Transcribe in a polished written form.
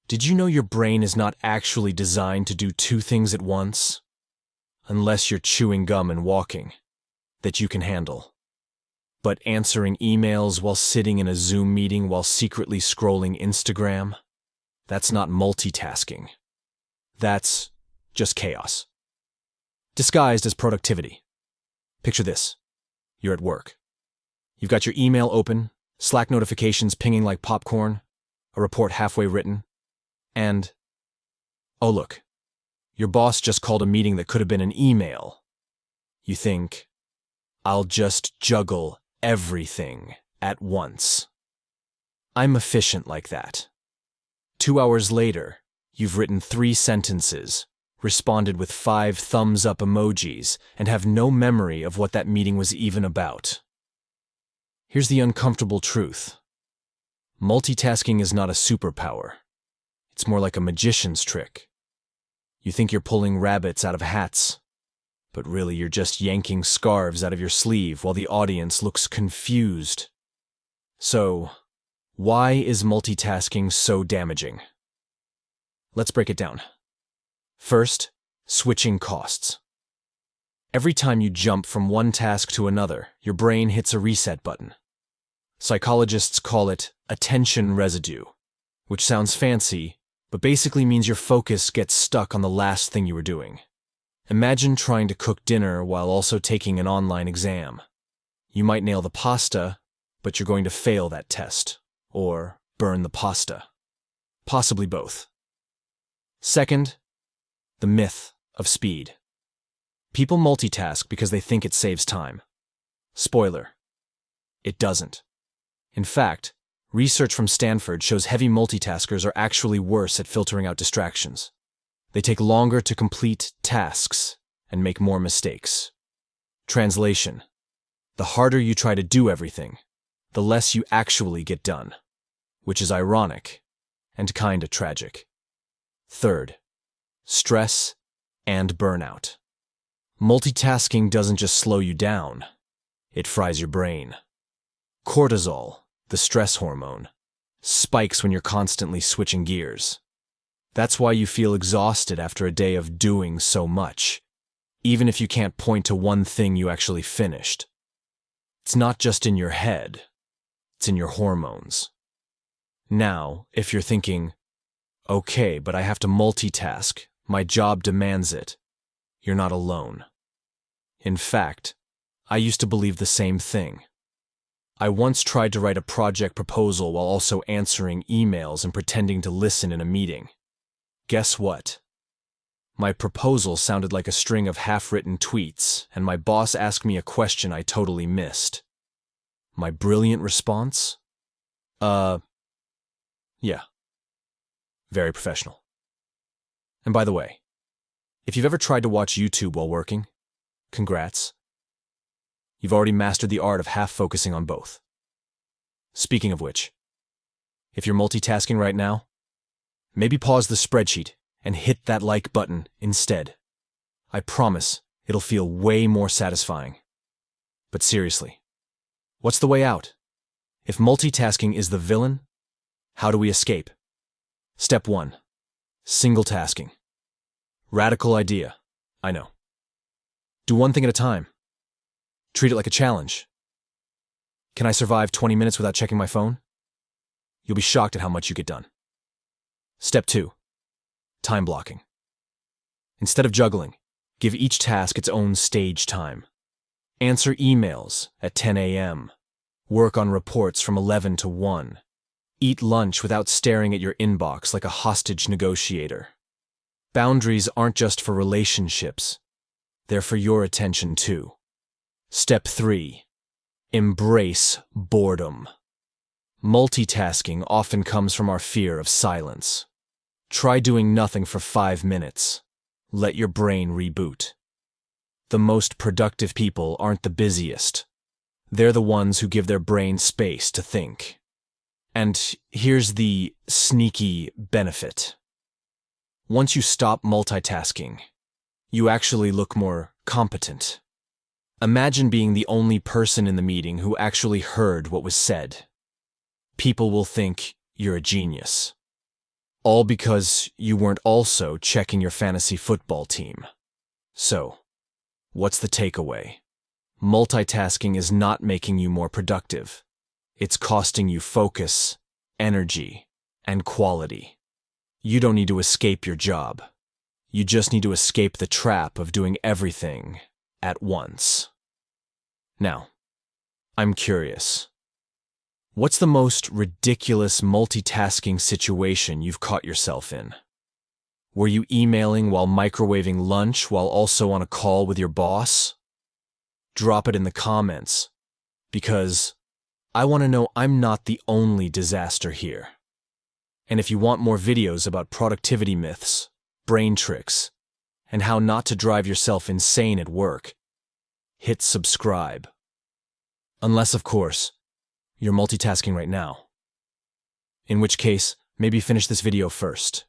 Did you know your brain is not actually designed to do two things at once? Unless you're chewing gum and walking, that you can handle. But answering emails while sitting in a Zoom meeting while secretly scrolling Instagram? That's not multitasking. That's just chaos. Disguised as productivity. Picture this. You're at work. You've got your email open, Slack notifications pinging like popcorn, a report halfway written, and, oh look, your boss just called a meeting that could have been an email. You think, I'll just juggle everything at once. I'm efficient like that. 2 hours later, you've written 3 sentences, responded with 5 thumbs-up emojis, and have no memory of what that meeting was even about. Here's the uncomfortable truth. Multitasking is not a superpower. It's more like a magician's trick. You think you're pulling rabbits out of hats, but really you're just yanking scarves out of your sleeve while the audience looks confused. So, why is multitasking so damaging? Let's break it down. First, switching costs. Every time you jump from one task to another, your brain hits a reset button. Psychologists call it attention residue, which sounds fancy, but basically means your focus gets stuck on the last thing you were doing. Imagine trying to cook dinner while also taking an online exam. You might nail the pasta, but you're going to fail that test, or burn the pasta. Possibly both. Second, the myth of speed. People multitask because they think it saves time. Spoiler, it doesn't. In fact, research from Stanford shows heavy multitaskers are actually worse at filtering out distractions. They take longer to complete tasks and make more mistakes. Translation: the harder you try to do everything, the less you actually get done, which is ironic and kinda tragic. Third, stress and burnout. Multitasking doesn't just slow you down, it fries your brain. Cortisol, the stress hormone, spikes when you're constantly switching gears. That's why you feel exhausted after a day of doing so much, even if you can't point to one thing you actually finished. It's not just in your head, it's in your hormones. Now, if you're thinking, okay, but I have to multitask, my job demands it, you're not alone. In fact, I used to believe the same thing. I once tried to write a project proposal while also answering emails and pretending to listen in a meeting. Guess what? My proposal sounded like a string of half-written tweets, and my boss asked me a question I totally missed. My brilliant response? Yeah. Very professional. And by the way, if you've ever tried to watch YouTube while working, congrats. You've already mastered the art of half-focusing on both. Speaking of which, if you're multitasking right now, maybe pause the spreadsheet and hit that like button instead. I promise it'll feel way more satisfying. But seriously, what's the way out? If multitasking is the villain, how do we escape? Step 1. Single tasking. Radical idea, I know. Do one thing at a time. Treat it like a challenge. Can I survive 20 minutes without checking my phone? You'll be shocked at how much you get done. Step 2. Time blocking. Instead of juggling, give each task its own stage time. Answer emails at 10 a.m. Work on reports from 11 to 1. Eat lunch without staring at your inbox like a hostage negotiator. Boundaries aren't just for relationships. They're for your attention too. Step 3. Embrace boredom. Multitasking often comes from our fear of silence. Try doing nothing for 5 minutes. Let your brain reboot. The most productive people aren't the busiest. They're the ones who give their brain space to think. And here's the sneaky benefit. Once you stop multitasking, you actually look more competent. Imagine being the only person in the meeting who actually heard what was said. People will think you're a genius. All because you weren't also checking your fantasy football team. So, what's the takeaway? Multitasking is not making you more productive. It's costing you focus, energy, and quality. You don't need to escape your job. You just need to escape the trap of doing everything at once. Now, I'm curious. What's the most ridiculous multitasking situation you've caught yourself in? Were you emailing while microwaving lunch while also on a call with your boss? Drop it in the comments, because I want to know I'm not the only disaster here. And if you want more videos about productivity myths, brain tricks, and how not to drive yourself insane at work, hit subscribe. Unless, of course, you're multitasking right now. In which case, maybe finish this video first.